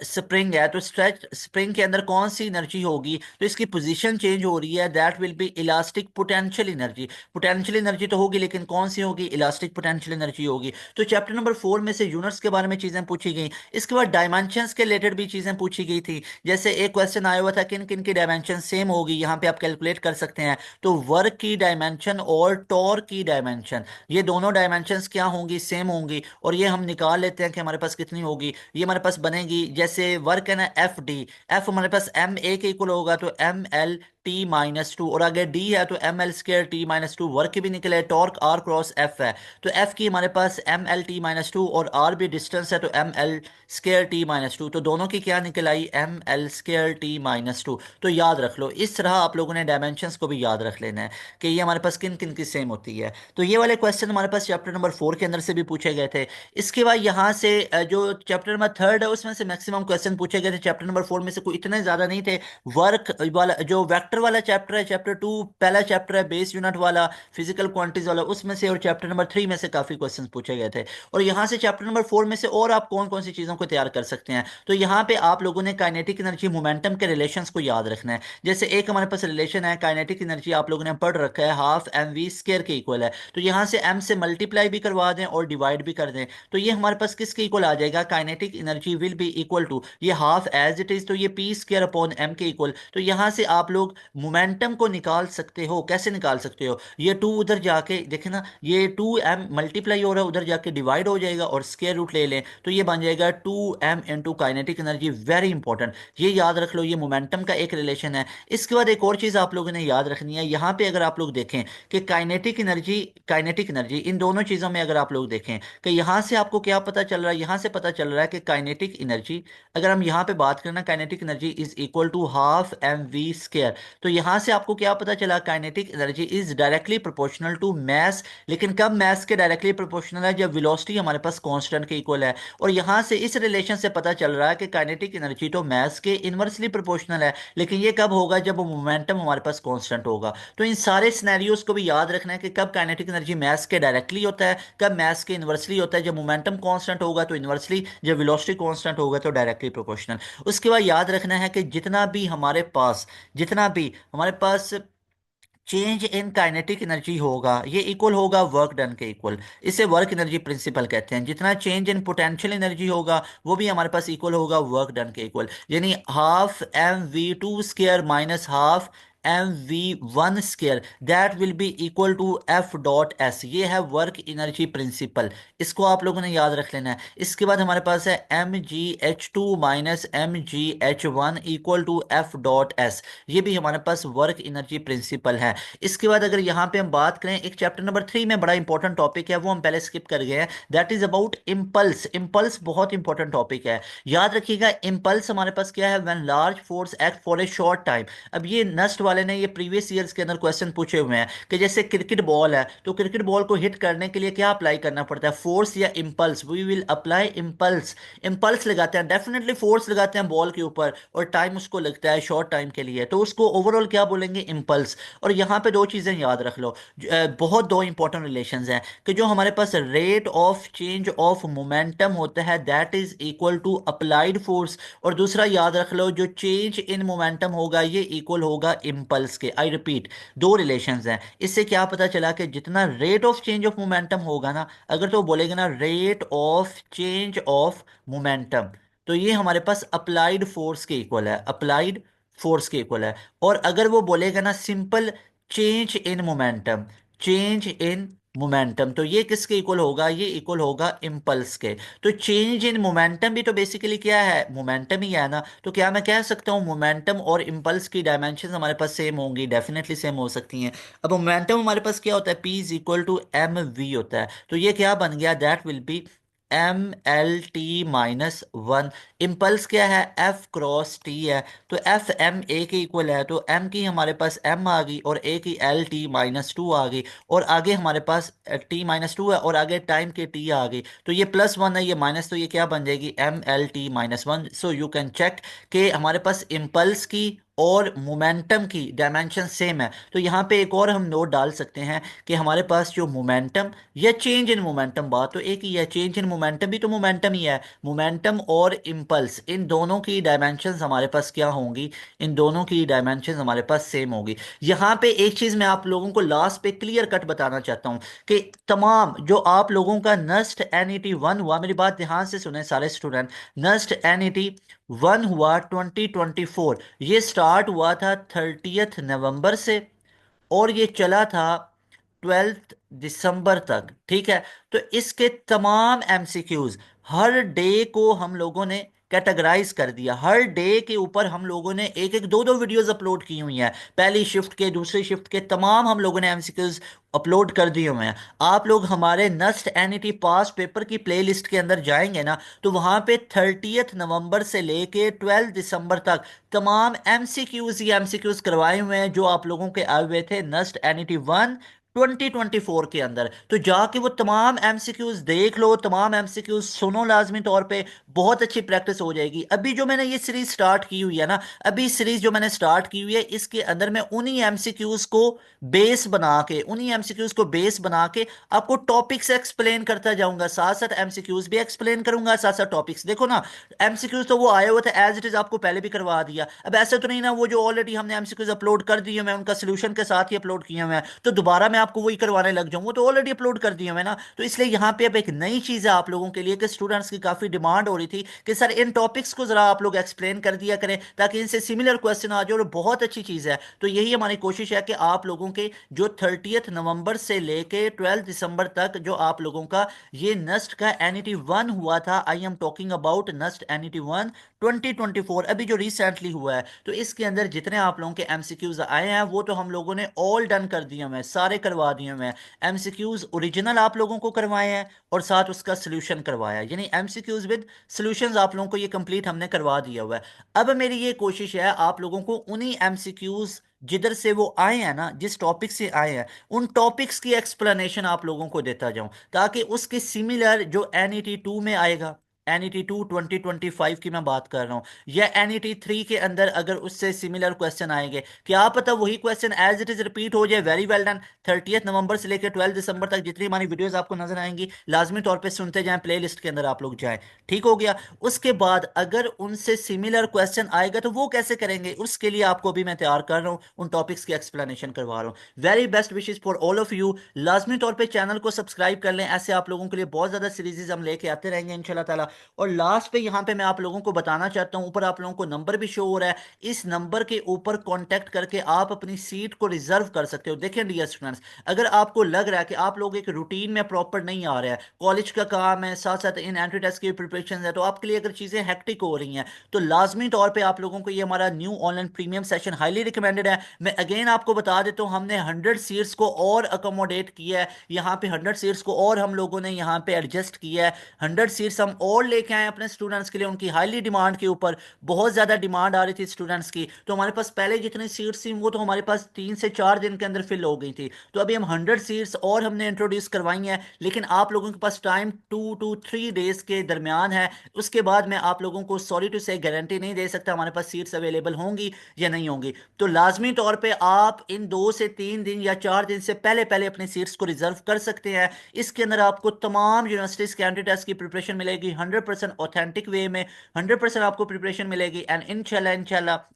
Speaker 1: स्प्रिंग है, तो स्ट्रेच स्प्रिंग के अंदर कौन सी एनर्जी होगी, तो इसकी पोजीशन चेंज हो रही है, that will B elastic potential energy. Potential energy तो होगी, लेकिन कौन सी होगी, इलास्टिक पोटेंशियल एनर्जी होगी। तो चैप्टर नंबर 4 में से यूनिट्स के बारे में चीजें पूछी गई। इसके बाद डायमेंशंस के रिलेटेड भी चीजें पूछी गई थी। जैसे एक क्वेश्चन आया हुआ था किन किन की डायमेंशन सेम होगी, यहाँ पे आप कैलकुलेट कर सकते हैं। तो वर्क की डायमेंशन और टॉर्क की डायमेंशन, ये दोनों डायमेंशंस क्या होंगी, सेम होंगी, और ये हम निकाल लेते हैं कि हमारे पास कितनी होगी। ये हमारे पास बनेगी, जैसे वर्क है ना FD, एफ हमारे पास MA के इक्वल होगा, तो ML T-2, और आगे D है तो ML2T-2, वर्क भी निकले, टॉर्क R क्रॉस F है, तो F की हमारे पास ML T-2, और R भी डिस्टेंस है तो ML2T-2, तो दोनों की क्या निकल आई, ML2T-2। तो याद रख लो, इस तरह आप लोगों ने डायमेंशंस को भी याद रख लेना है कि ये हमारे पास किन किन की सेम होती है। तो ये वाले क्वेश्चन हमारे पास चैप्टर नंबर 4 के अंदर से भी पूछे गए थे। इसके बाद यहाँ से जो चैप्टर नंबर 3 है उसमें से मैक्सिमम क्वेश्चन पूछे गए थे। चैप्टर नंबर 4 में से कोई इतने ज्यादा नहीं थे। वर्क वाला जो वेक्टर वाला चैप्टर है, चैप्टर 2 पहला चैप्टर है बेस यूनिट वाला, फिजिकल क्वांटिटीज वाला, उसमें से, और चैप्टर नंबर 3 में से काफी क्वेश्चन पूछे गए थे। और यहाँ से चैप्टर नंबर 4 में से और आप कौन कौन सी चीजों को तैयार कर सकते हैं, तो यहाँ पे आप लोगों ने काइनेटिक एनर्जी मोमेंटम के रिलेशंस को याद रखना है। जैसे एक हमारे पास रिलेशन है, काइनेटिक एनर्जी आप लोगों ने पढ़ रखा है, हाफ mv स्क्वायर के इक्वल है। तो यहाँ से m से मल्टीप्लाई भी करवा दें और डिवाइड भी कर दें, तो ये हमारे पास किसके इक्वल आ जाएगा, kinetic energy will be equal to, ये हाफ एज इट इज, तो ये p² अपॉन m के इक्वल। तो यहाँ से आप लोग मोमेंटम को निकाल सकते हो, कैसे निकाल सकते हो, ये 2 उधर जाके देखे ना, ये 2m मल्टीप्लाई हो रहा है, उधर जाके डिवाइड हो जाएगा, और स्क्वायर रूट ले लें तो ये बन जाएगा 2m into kinetic energy. Very important, ये याद रख लो, ये मोमेंटम का एक रिलेशन है। इसके बाद एक और चीज आप लोगों ने याद रखनी है, यहाँ पे अगर आप लोग देखें कि काइनेटिक एनर्जी इन दोनों चीजों में अगर आप लोग देखें कि यहाँ से आपको क्या पता चल रहा है, यहाँ से पता चल रहा है कि काइनेटिक एनर्जी, अगर हम यहाँ पे बात करना, kinetic energy is equal to half mv square. तो यहाँ से आपको क्या पता चला, kinetic energy is directly proportional to mass. लेकिन कब मैस के डायरेक्टली प्रोपोर्शनल है, जब वेलोसिटी हमारे पास कांस्टेंट के इक्वल है। और यहाँ से इस रिलेशन से पता चल रहा है कि काइनेटिक एनर्जी तो मैस के इनवर्सली प्रोपोर्शनल है, लेकिन ये कब होगा, जब मोमेंटम हमारे पास कांस्टेंट होगा। तो इन सारे सिनेरियोज को भी याद रखना है कि कब काइनेटिक एनर्जी मैस के डायरेक्टली होता है, कब मैस के इनवर्सली होता है, जब मोमेंटम कांस्टेंट होगा तो इनवर्सली, जब वेलोसिटी कांस्टेंट होगा तो डायरेक्टली प्रोपोर्शनल। उसके बाद याद रखना है कि जितना भी हमारे पास चेंज इन काइनेटिक एनर्जी होगा, ये इक्वल होगा वर्क डन के इक्वल। इसे वर्क एनर्जी प्रिंसिपल कहते हैं। जितना चेंज इन पोटेंशियल एनर्जी होगा वो भी हमारे पास इक्वल होगा वर्क डन के इक्वल, यानी half mv² minus half mv1 square that will be equal to F dot S. ये है वर्क एनर्जी प्रिंसिपल, इसको आप लोगों ने याद रख लेना है। इसके बाद हमारे पास है mgh2 minus mgh1 equal to F dot S. ये भी हमारे पास वर्क एनर्जी प्रिंसिपल है। इसके बाद अगर यहाँ पे हम बात करें, एक चैप्टर नंबर 3 में बड़ा इंपॉर्टेंट टॉपिक है, वो हम पहले स्किप कर गए हैं, that is about impulse. Impulse बहुत इंपॉर्टेंट टॉपिक है, याद रखिएगा। इम्पल्स हमारे पास क्या है, when large force act for a short time. अब ये नस्ट वाले ने ये प्रीवियस ईयर्स के अंदर क्वेश्चन पूछे हुए हैं कि जैसे क्रिकेट बॉल है, तो क्रिकेट बॉल को हिट करने के लिए क्या अप्लाई करना पड़ता है, फोर्स या impulse. We will apply impulse. Impulse लगाते हैं, डेफिनेटली फोर्स लगाते हैं बॉल के ऊपर, और टाइम उसको लगता है शॉर्ट टाइम के लिए, तो उसको ओवरऑल क्या बोलेंगे, इम्पल्स। और यहाँ पे दो चीजें याद रख लो, बहुत दो इंपॉर्टेंट रिलेशंस हैं, कि जो हमारे पास rate of change of momentum होता है that is equal to applied force, और दूसरा याद रख लो, जो चेंज इन मोमेंटम होगा ये इक्वल होगा इम्पल्स के। आई रिपीट, दो रिलेशंस हैं। इससे क्या पता चला कि जितना rate of change of momentum होगा ना, अगर तो बोलेगा ना rate of change of momentum, तो ये हमारे पास अप्लाइड फोर्स के इक्वल है, अप्लाइड फोर्स के इक्वल है। और अगर वो बोलेगा ना simple change in momentum, change in momentum, तो ये किसके इक्वल होगा, ये इक्वल होगा इम्पल्स के। तो चेंज इन मोमेंटम भी तो बेसिकली क्या है, मोमेंटम ही है ना। तो क्या मैं कह सकता हूँ मोमेंटम और इम्पल्स की डायमेंशन हमारे पास सेम होंगी, डेफिनेटली सेम हो सकती हैं। अब मोमेंटम हमारे पास क्या होता है, P is equal to M V होता है, तो ये क्या बन गया, that will B mlt-1। Impulse क्या है, F क्रॉस टी है, तो F m a के इक्वल है, तो m की हमारे पास m आ गई और a की lt-2 आ गई, और आगे हमारे पास t-2 है, और आगे टाइम के t आ गई, तो ये +1 है, ये माइनस, तो ये क्या बन जाएगी, mlt-1। So you can check कि हमारे पास इम्पल्स की और मोमेंटम की डायमेंशन सेम है। तो यहाँ पे एक और हम नोट डाल सकते हैं कि हमारे पास जो मोमेंटम या चेंज इन मोमेंटम, बात तो एक ही है, चेंज इन मोमेंटम भी तो मोमेंटम ही है। मोमेंटम और इम्पल्स, इन दोनों की डायमेंशंस हमारे पास क्या होंगी, इन दोनों की डायमेंशंस हमारे पास सेम होगी। यहाँ पे एक चीज मैं आप लोगों को लास्ट पे क्लियर कट बताना चाहता हूँ कि तमाम जो आप लोगों का नस्ट NET-1 हुआ, मेरी बात ध्यान से सुने सारे स्टूडेंट, नस्ट NET-1 हुआ 2024, ये स्टार्ट हुआ था 30 नवंबर से, और ये चला था 12 दिसंबर तक, ठीक है। तो इसके तमाम एमसीक्यूज हर डे को हम लोगों ने कैटेगराइज कर दिया, हर डे के ऊपर हम लोगों ने एक एक दो दो वीडियोस अपलोड की हुई हैं, पहली शिफ्ट के दूसरी शिफ्ट के तमाम हम लोगों ने एमसीक्यूज अपलोड कर दिए हुए हैं। आप लोग हमारे नस्ट एनईटी पास पेपर की प्लेलिस्ट के अंदर जाएंगे ना, तो वहां पे 30 नवंबर से लेके 12 दिसंबर तक तमाम एमसीक्यूज ही एमसीक्यूज करवाए हुए हैं, जो आप लोगों के आए हुए थे नस्ट NET-1 2024 के अंदर। तो जाके वो तमाम एमसीक्यूज देख लो, तमाम एमसीक्यूज सुनो लाजमी तौर पे, बहुत अच्छी प्रैक्टिस हो जाएगी। अभी जो मैंने ये सीरीज स्टार्ट की हुई है ना, अभी सीरीज जो मैंने स्टार्ट की हुई है, इसके अंदर मैं उन्हीं एमसीक्यूज को बेस बना के, उन्हीं एमसीक्यूज को बेस बना के आपको टॉपिक्स एक्सप्लेन करता जाऊंगा, साथ साथ एमसीक्यूज भी एक्सप्लेन करूंगा, साथ साथ टॉपिक्स। देखो ना, एमसीक्यूज तो वो आए हुए थे एज इट इज, आपको पहले भी करवा दिया। अब ऐसा तो नहीं ना, वो जो ऑलरेडी हमने एमसीक्यूज अपलोड कर दिए, मैं उनका सोल्यूशन के साथ ही अपलोड किए हुए हैं, तो दोबारा मैं आपको वही करवाने लग जाऊं, वो तो ऑलरेडी अपलोड कर दिए हुए ना। तो इसलिए यहाँ पे अब एक नई चीज है आप लोगों के लिए, कि स्टूडेंट्स की काफी डिमांड हो रही थी कि सर इन टॉपिक्स को जरा आप लोग एक्सप्लेन कर दिया करें, ताकि इनसे सिमिलर क्वेश्चन आ जाए, और बहुत अच्छी चीज है। तो यही हमारी कोशिश है कि आप लोगों के जो 30 नवंबर से लेके 12 दिसंबर तक जो आप लोगों का ये नस्ट का NET-1 हुआ था, I am talking about NUST NET-1 2024, अभी जो रिसेंटली हुआ है, तो इसके अंदर जितने आप लोगों के एमसीक्यूज आए हैं वो तो हम लोगों ने ऑल डन कर दिए हुए हैं, सारे करवा दिए हुए हैं। एमसीक्यूज ओरिजिनल आप लोगों को करवाए हैं, और साथ उसका सोल्यूशन करवाया है, यानी एमसीक्यूज विद सॉल्यूशंस आप लोगों को ये कंप्लीट हमने करवा दिया हुआ है। अब मेरी ये कोशिश है आप लोगों को उन्हीं एमसीक्यूज जिधर से वो आए हैं ना, जिस टॉपिक से आए हैं, उन टॉपिक्स की एक्सप्लेनेशन आप लोगों को देता जाऊं, ताकि उसके सिमिलर जो NET-2 में आएगा, NET-2 2025 की मैं बात कर रहा हूं, या NET-3 के अंदर अगर उससे सिमिलर क्वेश्चन आएंगे, क्या पता वही question as it is repeat हो जाए। Very well done. 30 नवंबर से लेकर 12 दिसंबर तक जितनी हमारी वीडियोस आपको नजर आएंगी, लाजमी तौर पे सुनते जाएं, प्लेलिस्ट के अंदर आप लोग जाएं। ठीक हो गया। उसके बाद अगर उनसे सिमिलर क्वेश्चन आएगा तो वो कैसे करेंगे, उसके लिए आपको भी मैं तैयार कर रहा हूं, उन टॉपिक्स की एक्सप्लेनेशन करवा रहा हूं। Very best wishes for all of you. लाजमी तौर पे चैनल को सब्सक्राइब कर लें, ऐसे आप लोगों के लिए बहुत ज्यादा सीरीजेज हम लेके आते रहेंगे इंशाल्लाह ताला। और लास्ट पे यहाँ पे मैं आप लोगों को बताना चाहता हूँ, ऊपर आप लोगों को नंबर भी शो हो रहा है, इस नंबर के ऊपर कांटेक्ट करके आप अपनी सीट को रिजर्व कर सकते हो। देखिए डियर स्टूडेंट्स, अगर आपको लग रहा है कि आप लोग एक रूटीन में प्रॉपर नहीं आ रहे हैं, कॉलेज का काम है, साथ साथ इन एंट्री टेस्ट की प्रिपरेशन है, तो आपके लिए अगर चीज़ें हेक्टिक हो रही हैं, तो लाजमी तौर पे आप लोगों को ये हमारा new online premium session highly recommended है। मैं अगेन आपको बता देता हूँ, हमने 100 सीट्स को और अकोमोडेट किया है यहाँ पे, 100 सीट्स को और हम लोगों ने यहाँ पे एडजस्ट किया है। 100 सीट्स हम और लेके आए अपने स्टूडेंट्स के लिए, उनकी हाईली डिमांड के ऊपर। बहुत ज़्यादा डिमांड आ रही थी स्टूडेंट्स की, तो हमारे पास पहले जितनी सीट्स थी वो तो हमारे पास 3 से 4 दिन के अंदर फिल हो गई थी। तो अभी हम 100 सीट्स और हमने इंट्रोड्यूस करवाई हैं, लेकिन आप लोगों के पास टाइम 2 to 3 डेज के दरमियान है। उसके बाद मैं आप लोगों को सॉरी टू से गारंटी नहीं दे सकता हमारे पास सीट्स अवेलेबल होंगी या नहीं होंगी। तो लाजमी तौर पे आप इन 2 से 3 दिन या 4 दिन से पहले पहले अपनी सीट्स को रिजर्व कर सकते हैं। इसके अंदर आपको तमाम यूनिवर्सिटीज के एंट्री टेस्ट की प्रिपरेशन मिलेगी 100% ऑथेंटिक वे में, 100% आपको प्रिपरेशन मिलेगी। एंड इंशाल्लाह इंशाल्लाह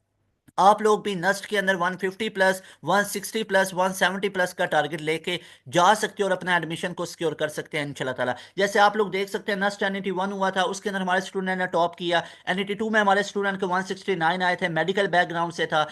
Speaker 1: आप लोग भी नस्ट के अंदर 150 प्लस, 160 प्लस, 170 प्लस का टारगेट लेके जा सकते हो और अपना एडमिशन को सिक्योर कर सकते हैं इंशाल्लाह ताला। जैसे आप लोग देख सकते हैं, नस्ट एनईटी 1 हुआ था, उसके अंदर हमारे स्टूडेंट ने टॉप किया। एनईटी 2 में हमारे स्टूडेंट के 169 आए थे, मेडिकल बैकग्राउंड से था।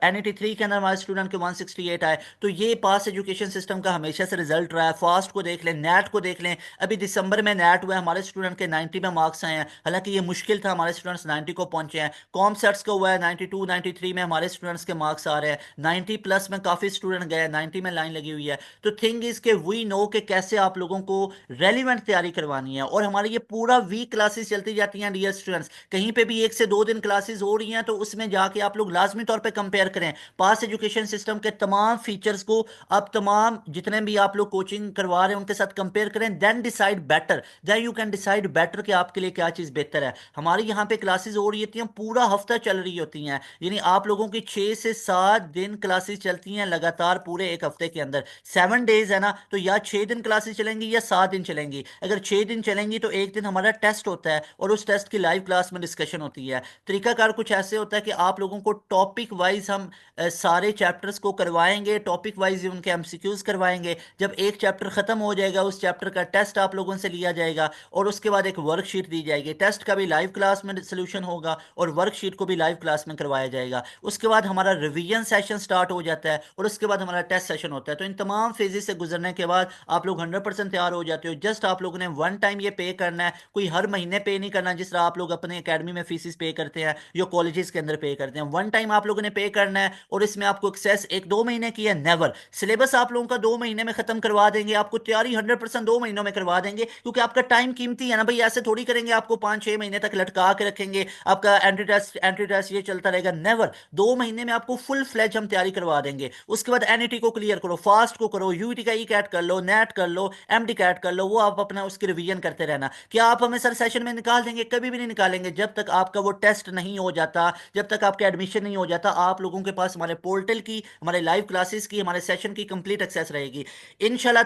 Speaker 1: एनईटी 3 के अंदर हमारे स्टूडेंट के 168 आए। तो ये पास एजुकेशन सिस्टम का हमेशा से रिजल्ट रहा है। फास्ट को देख लें, नेट को देख लें, अभी दिसंबर में नेट हुआ है, हमारे स्टूडेंट के 90 में मार्क्स आए हैं। हालांकि ये मुश्किल था, हमारे स्टूडेंट्स 90 को पहुंचे हैं। कॉम सेट्स का हुआ है 92 93 में हमारे स्टूडेंट्स के मार्क्स आ रहे हैं। 90 प्लस में काफ़ी स्टूडेंट गए, 90 में लाइन लगी हुई है। तो थिंग इज के वी नो कि कैसे आप लोगों को रेलिवेंट तैयारी करवानी है, और हमारी ये पूरा वीक क्लासेस चलती जाती हैं डियर स्टूडेंट्स। कहीं पे भी 1 से 2 दिन क्लासेस हो रही हैं तो उसमें जाके आप लोग लाजमी तौर पे कंपेयर करें पास एजुकेशन सिस्टम के तमाम फीचर्स को। आप तमाम जितने भी आप लोग कोचिंग करवा रहे हैं उनके साथ कंपेयर करें, then decide better, then you can decide better कि आपके लिए क्या चीज़ बेहतर है। हमारी यहाँ पे क्लासेस हो रही होती हैं, पूरा हफ्ता चल रही होती हैं, यानी आप लोगों की 6 से 7 दिन क्लासेस चलती हैं लगातार पूरे एक हफ्ते के अंदर। 7 डेज है ना, तो या 6 दिन क्लासेस चलेंगी या 7 दिन चलेंगी। अगर 6 दिन चलेंगी तो एक दिन हमारा टेस्ट होता है और उस टेस्ट की लाइव क्लास में डिस्कशन होती है। तरीकाकार कुछ ऐसे होता है कि आप लोगों को टॉपिक वाइज हम सारे चैप्टर्स को करवाएंगे, टॉपिक वाइज उनके एमसीक्यूज करवाएंगे। जब एक चैप्टर खत्म हो जाएगा उस चैप्टर का टेस्ट आप लोगों से लिया जाएगा और उसके बाद एक वर्कशीट दी जाएगी। टेस्ट का भी लाइव क्लास में सोल्यूशन होगा और वर्कशीट को भी लाइव क्लास में करवाया जाएगा। उसके बाद हमारा रिवीजन सेशन स्टार्ट हो जाता है और उसके बाद हमारा टेस्ट सेशन होता है। तो इन तमाम फेजेस से गुजरने के बाद आप लोग 100% तैयार हो जाते हो। जस्ट आप लोगों ने वन टाइम ये पे करना है, कोई हर महीने पे नहीं करना जिस तरह आप लोग अपने एकेडमी में फीसिस पे करते हैं जो कॉलेजेस के अंदर पे करते हैं। वन टाइम आप लोगों ने पे करना है और इसमें आपको एक्सेस 1 2 महीने की है नेवर। सिलेबस आप लोगों का 2 महीने में खत्म करवा देंगे, आपको तैयारी 100% 2 महीनों में करवा देंगे, क्योंकि आपका टाइम कीमती है ना भाई। ऐसे थोड़ी करेंगे आपको 5 6 महीने तक लटका के रखेंगे, आपका एंट्री टेस्ट ये चलता रहेगा, नेवर। 2 महीने में आपको फुल फ्लैज हम तैयारी करवा देंगे। उसके बाद एनईटी को क्लियर करो, फास्ट को करो, यूईटी का ई कैट कर लो, नेट कर लो, एमडी कैट कर लो, वो आप अपना उसकी रिवीजन करते रहना। क्या आप हमें सर सेशन में निकाल देंगे? कभी भी नहीं निकालेंगे जब तक आपका वो टेस्ट नहीं हो जाता, जब तक आपका एडमिशन नहीं हो जाता। आप लोगों के पास हमारे पोर्टल की, हमारे लाइव क्लासेस की, हमारे सेशन की कंप्लीट एक्सेस रहेगी। इंशाल्लाह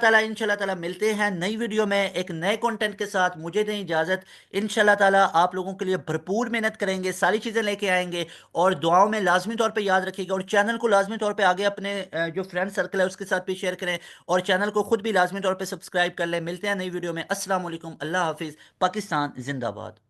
Speaker 1: ताला मिलते हैं नई वीडियो में एक नए कंटेंट के साथ। मुझे दें इजाजत। इंशाल्लाह ताला आप लोगों के लिए भरपूर मेहनत करेंगे, सारी चीजें लेके आएंगे, और दुआओं में लाजमी तौर पे याद रखिएगा। और चैनल को लाजमी तौर पे आगे अपने जो फ्रेंड सर्कल है उसके साथ भी शेयर करें, और चैनल को खुद भी लाजमी तौर पे सब्सक्राइब कर लें। मिलते हैं नई वीडियो में। अस्सलाम वालेकुम, अल्लाह हाफिज, पाकिस्तान जिंदाबाद।